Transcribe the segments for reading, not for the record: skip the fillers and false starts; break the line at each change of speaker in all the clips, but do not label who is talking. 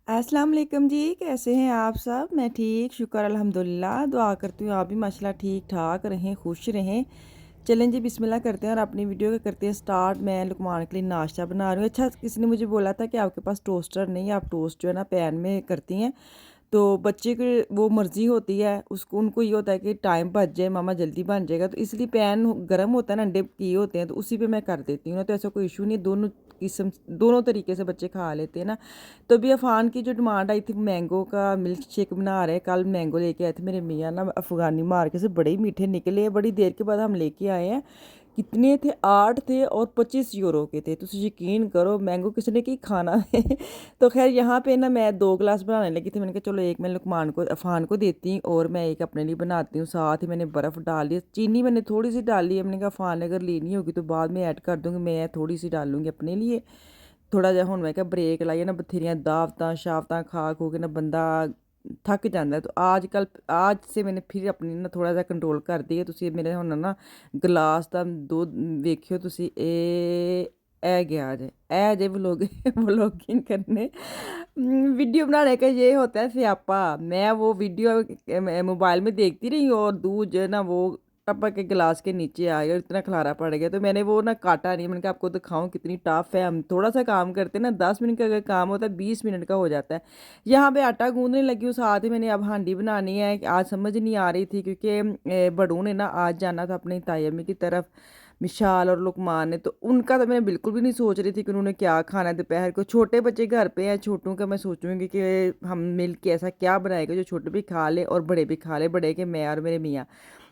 अस्सलाम वालेकुम जी, कैसे हैं आप सब? मैं ठीक, शुक्र अल्हम्दुलिल्लाह। दुआ करती हूँ आप भी माशाल्लाह ठीक-ठाक रहें, खुश रहें। चलें जी बिस्मिल्लाह करते हैं और अपनी वीडियो को करते हैं स्टार्ट। मैं लुकमान के लिए नाश्ता बना रही हूँ। अच्छा, किसी ने मुझे बोला था कि आपके पास टोस्टर नहीं है, आप टोस्ट जो है ना पैन में करती हैं। तो बच्चे की वो मर्ज़ी होती है, उसको उनको ये होता है कि टाइम बच जाए, मामा जल्दी बन जाएगा, तो इसलिए पैन गर्म होता है ना, अंडे किए होते हैं, तो उसी पे मैं कर देती हूँ ना, तो ऐसा कोई इशू नहीं। दोनों तरीके से बच्चे खा लेते हैं ना। तो अभी अफ़ान की जो डिमांड आई थी मैंगो का मिल्क शेक बना रहे हैं। कल मैंगो लेके आए थे मेरे मियाँ ना अफ़गानी मार्केट से, बड़े ही मीठे निकले हैं। बड़ी देर के बाद हम लेके आए हैं। कितने थे? 8 थे और 25 यूरो के थे। तुम यकीन करो मैंगो किसने की खाना है। तो खैर यहाँ पे ना मैं 2 गिलास बनाने लगी थी। मैंने कहा चलो एक मैं लुकमान को अफ़ान को देती हूँ और मैं एक अपने लिए बनाती हूँ। साथ ही मैंने बर्फ़ डाल दी, चीनी मैंने थोड़ी सी डाली है। मैंने कहा अफ़ान अगर लेनी होगी तो बाद में ऐड कर दूँगी, मैं थोड़ी सी डालूँगी अपने लिए। थोड़ा जिहा हुण मैं क्या ब्रेक लाइए ना, बथेरियां दावतां शावतां खा खू के ना बंदा थक ਜਾਂਦਾ है। तो आज से मैंने फिर अपनी ना थोड़ा ਜਿਹਾ कंट्रोल कर दी है। ਤੁਸੀਂ ਮੇਰੇ ਹੁਣ ਨਾ ਗਲਾਸ ਦਾ ਦੁੱਧ ਵੇਖਿਓ ਤੁਸੀਂ, ਇਹ ਗਿਆ ਜੇ, ਇਹ ਜੇ व्लॉगिंग करने। वीडियो बनाने का ये होता है स्यापा। मैं वो वीडियो मोबाइल में देखती रही और दूध जो है ना वो टपक के गिलास के नीचे आ गया और इतना खलारा पड़ गया। तो मैंने वो ना काटा नहीं। मैंने कहा आपको दिखाऊं कितनी टफ है। हम थोड़ा सा काम करते हैं ना, 10 मिनट का अगर काम होता है 20 मिनट का हो जाता है। यहाँ पे आटा गूंदने लगी हूँ, साथ ही मैंने अब हांडी बनानी है। आज समझ नहीं आ रही थी क्योंकि बड़ों ने ना आज जाना था अपनी ताई अम्मी की तरफ, मिशाल और लुकमान ने। तो उनका तो मैंने बिल्कुल भी नहीं सोच रही थी कि उन्होंने क्या खाना है दोपहर को। छोटे बच्चे घर पे हैं, छोटों का मैं सोचूंगी कि हम मिल के ऐसा क्या बनाएगा जो छोटे भी खा ले और बड़े भी खा ले, बड़े के मैं और मेरे मियाँ।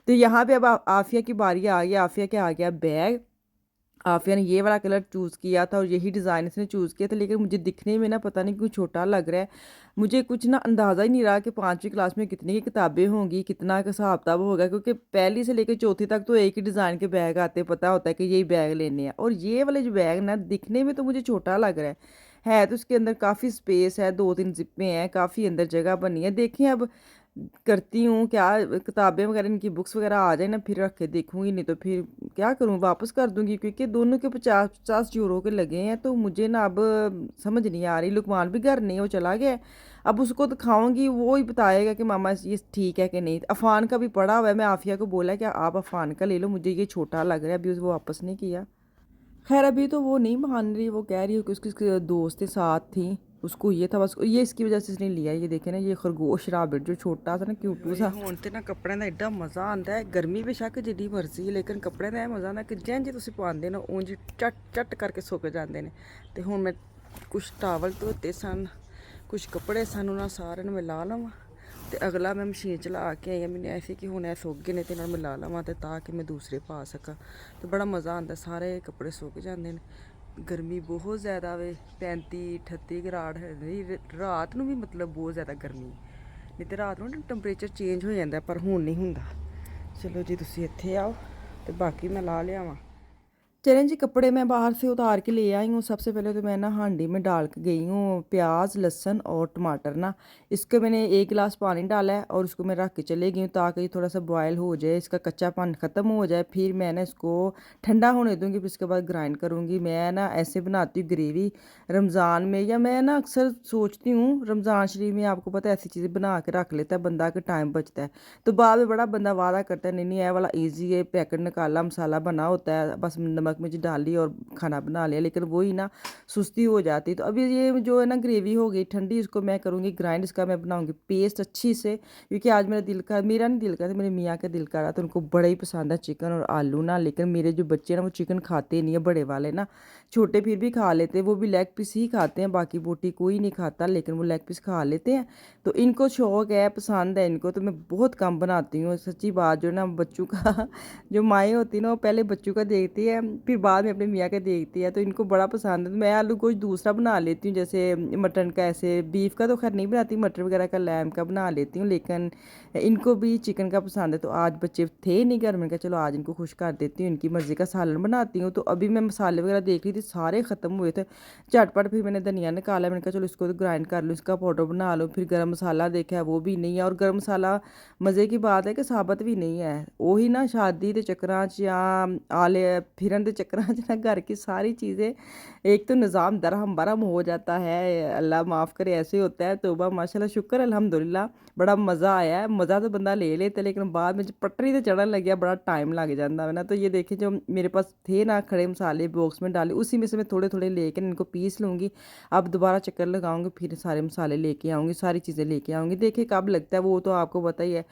तो यहाँ पे अब आफिया की बारी आ गई। आफिया के आ गया बैग। आफिया ने ये वाला कलर चूज़ किया था और यही डिज़ाइन इसने चूज़ किया था, लेकिन मुझे दिखने में ना पता नहीं क्यों छोटा लग रहा है। मुझे कुछ ना अंदाज़ा ही नहीं रहा कि 5वीं क्लास में कितनी की किताबें होंगी, कितना का हिसाब किताब होगा, क्योंकि पहली से लेकर चौथी तक तो एक ही डिज़ाइन के बैग आते, पता होता है कि यही बैग लेने हैं। और ये वाले जो बैग ना दिखने में तो मुझे छोटा लग रहा है तो उसके अंदर काफ़ी स्पेस है, 2-3 ज़िप्पें हैं, काफ़ी अंदर जगह बनी है। देखें अब करती हूँ क्या, किताबें वगैरह इनकी बुक्स वगैरह आ जाए ना फिर रख के देखूँगी, नहीं तो फिर क्या करूँ, वापस कर दूँगी, क्योंकि दोनों के 50-50 यूरो के लगे हैं। तो मुझे ना अब समझ नहीं आ रही। लुकमान भी घर नहीं, वो चला गया है। अब उसको दिखाऊंगी, वो ही बताएगा कि मामा ये ठीक है कि नहीं। अफ़ान का भी पड़ा हुआ है। मैं आफिया को बोला कि आप अफ़ान का ले लो, मुझे ये छोटा लग रहा है। अभी वो वापस नहीं किया। खैर अभी तो वो नहीं मान रही। वो कह रही है कि उसकी दोस्तें साथ थी, उसको ये था बस, ये इसकी वजह से इसने लिया। ये देखे ना, ये खरगोश राबिट जो छोटा सा ना क्यूटू सा। ਹੁਣ ਤੇ ਨਾ ਕੱਪੜਿਆਂ ਦਾ ਐਡਾ ਮਜ਼ਾ ਆਉਂਦਾ ਹੈ। ਗਰਮੀ ਬੇਸ਼ੱਕ ਜਿੱਡੀ ਮਰਜ਼ੀ, ਲੇਕਿਨ ਕੱਪੜਿਆਂ ਦਾ ਇਹ ਮਜ਼ਾ ਨਾ ਕਿ ਜਿੰਜ ਤੁਸੀਂ ਪਾਉਂਦੇ ਨਾ ਉਂਝ ਚੱਟ ਚੱਟ ਕਰਕੇ ਸੁੱਕ ਜਾਂਦੇ ਨੇ। ਤੇ ਹੁਣ ਮੈਂ ਕੁਛ ਟਾਵਲ ਧੋਤੇ ਸਨ, ਕੁਛ ਕੱਪੜੇ ਸਨ, ਉਹਨਾਂ ਸਾਰਿਆਂ ਨੂੰ ਮੈਂ ਲਾ ਲਵਾਂ। ਤੇ ਅਗਲਾ ਮੈਂ ਮਸ਼ੀਨ ਚਲਾ ਕੇ ਆਈ ਹਾਂ। ਮੈਨੂੰ ਐਸੀ ਕਿ ਹੁਣ ਇਹ ਸੁੱਕ ਗਏ ਨੇ ਤੇ ਇਹਨਾਂ ਨੂੰ ਮੈਂ ਲਾ ਲਵਾਂ ਤੇ ਤਾਂ ਕਿ ਮੈਂ ਦੂਸਰੇ ਪਾ ਸਕਾਂ। ਤੇ ਬੜਾ ਮਜ਼ਾ ਆਉਂਦਾ, ਸਾਰੇ ਕੱਪੜੇ ਸੁੱਕ ਜਾਂਦੇ ਨੇ। ਗਰਮੀ ਬਹੁਤ ਜ਼ਿਆਦਾ ਵੇ, 35-38 ਗਰਾਡ ਹੈ ਰਾਤ ਨੂੰ ਵੀ, ਮਤਲਬ ਬਹੁਤ ਜ਼ਿਆਦਾ ਗਰਮੀ। ਨਹੀਂ ਤੇ ਰਾਤ ਨੂੰ ਟੈਂਪਰੇਚਰ ਚੇਂਜ ਹੋ ਜਾਂਦਾ, ਪਰ ਹੁਣ नहीं ਹੁੰਦਾ। ਚਲੋ ਜੀ ਤੁਸੀਂ ਇੱਥੇ आओ ਤੇ ਬਾਕੀ मैं ला ਲਿਆਵਾਂ। चलें जी, कपड़े मैं बाहर से उतार के ले आई हूँ। सबसे पहले तो मैं ना हांडी में डाल के गई हूँ प्याज, लहसुन और टमाटर ना। इसके मैंने 1 गिलास पानी डाला है और उसको मैं रख के चले गई हूँ ताकि ये थोड़ा सा बॉयल हो जाए, इसका कच्चापन ख़त्म हो जाए। फिर मैं ना इसको ठंडा होने दूँगी, फिर इसके बाद ग्राइंड करूँगी। मैं ना ऐसे बनाती हूँ ग्रेवी रमज़ान में, या मैं ना अक्सर सोचती हूँ रमज़ान शरीफ में, आपको पता है ऐसी चीज़ें बना के रख लेता है बंदा, के टाइम बचता है। तो बाद में बड़ा बंदा वादा करता है नहीं नहीं, ये वाला ईजी है, पैकेट निकाला मसाला बना होता है, बस नमक मिर्च डाली और खाना बना लिया। लेकिन वही ना सुस्ती हो जाती। तो अभी ये जो है ना ग्रेवी हो गई ठंडी, इसको मैं करूँगी ग्राइंड। इसका मैं बनाऊँगी पेस्ट अच्छी से, क्योंकि आज मेरा नहीं दिल कर, मेरे मियाँ का दिल कर रहा था। उनको बड़ा ही पसंद है चिकन और आलू ना, लेकिन मेरे जो बच्चे ना वो चिकन खाते नहीं है, बड़े वाले ना। छोटे फिर भी खा लेते हैं, वो भी लेग पीस ही खाते हैं, बाकी बोटी कोई नहीं खाता, लेकिन वो लेग पीस खा लेते हैं। तो इनको शौक़ है, पसंद है इनको। तो मैं बहुत कम बनाती हूँ सच्ची बात। जो ना बच्चों का जो माएँ होती है ना, वो पहले बच्चों का देखती है फिर बाद में अपने मियाँ का देखती है। तो इनको बड़ा पसंद है। तो मैं आलू गोश्त दूसरा बना लेती हूँ, जैसे मटन का, ऐसे बीफ का तो खैर नहीं बनाती, मटर वगैरह का, लैम का बना लेती हूँ। लेकिन इनको भी चिकन का पसंद है। तो आज बच्चे थे नहीं घर, मैंने कहा चलो आज इनको खुश कर देती हूँ, इनकी मर्ज़ी का सालन बनाती हूँ। तो अभी मैं मसाले वगैरह देख रही थी, सारे ख़त्म हुए थे झटपट। फिर मैंने धनिया निकाला, मैंने कहा चलो इसको तो ग्राइंड कर लूँ, इसका पाउडर बना लूँ। फिर गर्म मसाला देखा, वो भी नहीं है। और गर्म मसाला मज़े की बात है कि साबत भी नहीं है। वही ना शादी के चक्कर या आले फिरन दे चक्कर च ना घर की सारी चीज़ें, एक तो निज़ाम दरहम बरहम हो जाता है। अल्लाह माफ़ करे, ऐसे होता है। तौबा माशाल्लाह, शुक्र अल्हम्दुलिल्लाह, बड़ा मज़ा आया है। मज़ा तो बंदा ले लेता, लेकिन बाद में जब पटरी ते चढ़न लग गया बड़ा टाइम लग जाता है ना। तो ये देखिए, जो मेरे पास थे ना खड़े मसाले बॉक्स में डाले, उसी में से मैं थोड़े थोड़े लेकर इनको पीस लूँगी। अब दोबारा चक्कर लगाऊंगी, फिर सारे मसाले लेके आऊँगी, सारी चीज़ें लेके आऊँगी। देखिए कब लगता है वो तो आपको पता ही है,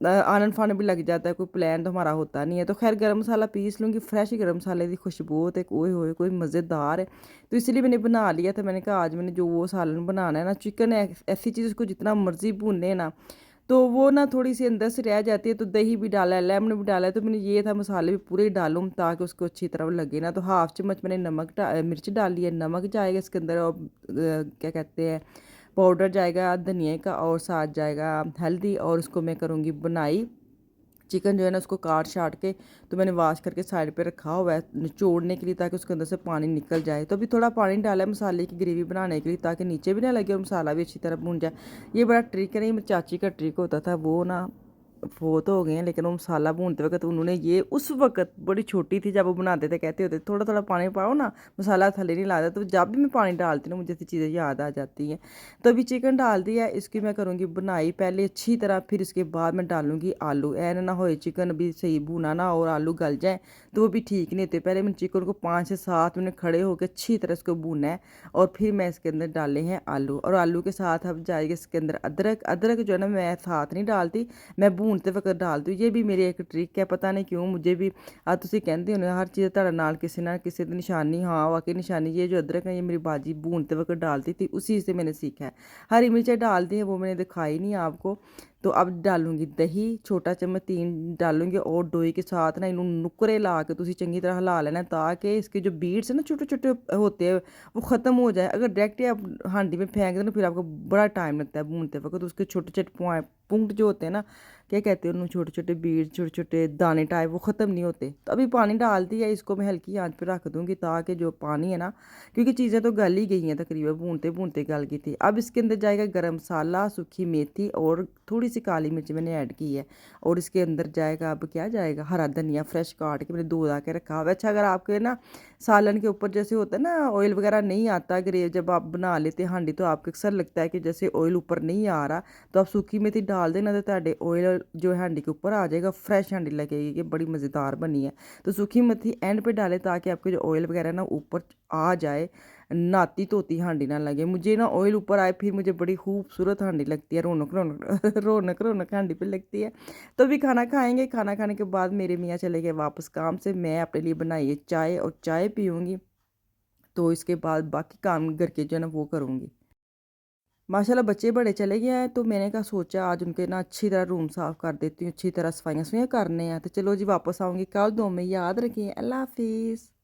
आनन फान भी लग जाता है, कोई प्लान तो हमारा होता नहीं है। तो खैर गरम मसाला पीस लूँगी, फ्रेश गरम मसाले की खुशबू तो एक ओए होए कोई मज़ेदार है। तो इसलिए मैंने बना लिया था। मैंने कहा आज मैंने जो वो सालन बनाना है ना, चिकन है ऐसी चीज़, उसको जितना मर्ज़ी भूने ना तो वो ना थोड़ी सी अंदर से रह जाती है। तो दही भी डाला है, लेमन भी डाला है, तो मैंने ये था मसाले भी पूरे ही डालूँ ताकि उसको अच्छी तरह लगे ना। तो हाफ़ चम्मच मैंने मिर्च डाली है, नमक जाएगा इसके अंदर, और क्या कहते हैं, पाउडर जाएगा धनिया का, और साथ जाएगा हल्दी। और उसको मैं करूँगी बनाई। चिकन जो है ना उसको काट शाट के तो मैंने वॉश करके साइड पे रखा हुआ है निचोड़ने के लिए, ताकि उसके अंदर से पानी निकल जाए। तो अभी थोड़ा पानी डाला है मसाले की ग्रेवी बनाने के लिए, ताकि नीचे भी ना लगे और मसाला भी अच्छी तरह भून जाए। ये बड़ा ट्रिक है, नहीं मेरी चाची का ट्रिक होता था। वो ना फोत हो गए हैं, लेकिन वो मसाला भूनते वक्त उन्होंने ये, उस वक्त बड़ी छोटी थी जब वो बनाते थे, कहते होते थोड़ा थोड़ा पानी पाओ ना, मसाला थले नहीं लाता। तो जब भी मैं पानी डालती हूँ मुझे ऐसी चीज़ें याद आ जाती हैं। तो अभी चिकन डाल दिया, इसकी मैं करूँगी बनाई पहले अच्छी तरह, फिर इसके बाद मैं डालूँगी आलू। ऐन ना हो चिकन अभी सही भुना ना और आलू गल जाए, तो वो भी ठीक नहीं होते। पहले मैंने चिकन को 5 से 7 मिनट खड़े होकर अच्छी तरह इसको भूना है, और फिर मैं इसके अंदर डाले हैं आलू। और आलू के साथ अब जाएगा इसके अंदर अदरक। अदरक जो है ना मैं साथ नहीं डालती, मैं भूनते वक्त डालती हूँ। ये भी मेरी एक ट्रिक है, पता नहीं क्यों मुझे भी तुसी कहते हो हर चीज़ ਤੁਹਾਡੇ ਨਾਲ किसी ना किसी की निशानी। हाँ वाकई निशानी, ये जो अदरक है ये मेरी बाजी भूनते वक्त डालती थी, उसी से मैंने सीखा है। हरी मिर्चें डाल दी हैं, वो मैंने दिखाई नहीं आपको। तो अब डालूंगी दही, छोटा चम्मच 3 डालूंगी, और दही के साथ ना इन्हों नुकरे ला के तुसी चंगी तरह हिला लेना, ताकि इसके जो बीट्स है ना छोटे छोटे होते हैं वो ख़त्म हो जाए। अगर डायरेक्ट आप हांडी में फेंक दें ना, फिर आपको बड़ा टाइम लगता है भूनते वक्त। उसके छोटे छोटे पुंट जो होते हैं ना, क्या कहते हैं उन्होंने, छोटे छोटे बीज छोटे छोटे दाने टाइप, वो ख़त्म नहीं होते। तो अभी पानी डाल दिया, इसको मैं हल्की आंच पे रख दूँगी, ताकि जो पानी है ना, क्योंकि चीज़ें तो गल ही गई हैं तकरीबन, भूनते भूनते गल गई थी। अब इसके अंदर जाएगा गरम मसाला, सूखी मेथी, और थोड़ी सी काली मिर्च मैंने ऐड की है। और इसके अंदर जाएगा अब क्या जाएगा, हरा धनिया फ्रेश काट के मैंने धो के रखा हुआ। अच्छा, अगर आपके ना सालन के ऊपर जैसे होता है ना ऑयल वगैरह नहीं आता ग्रेव, जब आप बना लेते हैं हांडी, तो आपको अक्सर लगता है कि जैसे ऑयल ऊपर नहीं आ रहा, तो आप सूखी मेथी डाल देना, तो ਤੁਹਾਡੇ ऑयल जो है हांडी के ऊपर आ जाएगा, फ्रेश हांडी लगेगी कि बड़ी मज़ेदार बनी है। तो सूखी मेथी एंड पे डालें, ताकि आपके जो ऑयल वगैरह ना ऊपर आ जाए, नाती धोती हांडी ना लगे। मुझे ना ऑयल ऊपर आए फिर मुझे बड़ी खूबसूरत हांडी लगती है, रौनक रौनक रौनक रौनक हांडी पे लगती है। तो भी खाना खाएंगे, खाना खाने के बाद मेरे मियाँ चले गए वापस काम से, मैं अपने लिए बनाई है चाय, और चाय पीऊँगी। तो इसके बाद बाकी काम घर के जो है ना वो करूँगी। माशाल्लाह बच्चे बड़े चले गए हैं, तो मैंने कहा सोचा आज उनके ना अच्छी तरह रूम साफ़ कर देती हूँ, अच्छी तरह सफाइयाँ करने हैं। तो चलो जी वापस आऊँगी कल, दो में याद रखिए। अल्लाह हाफिज़।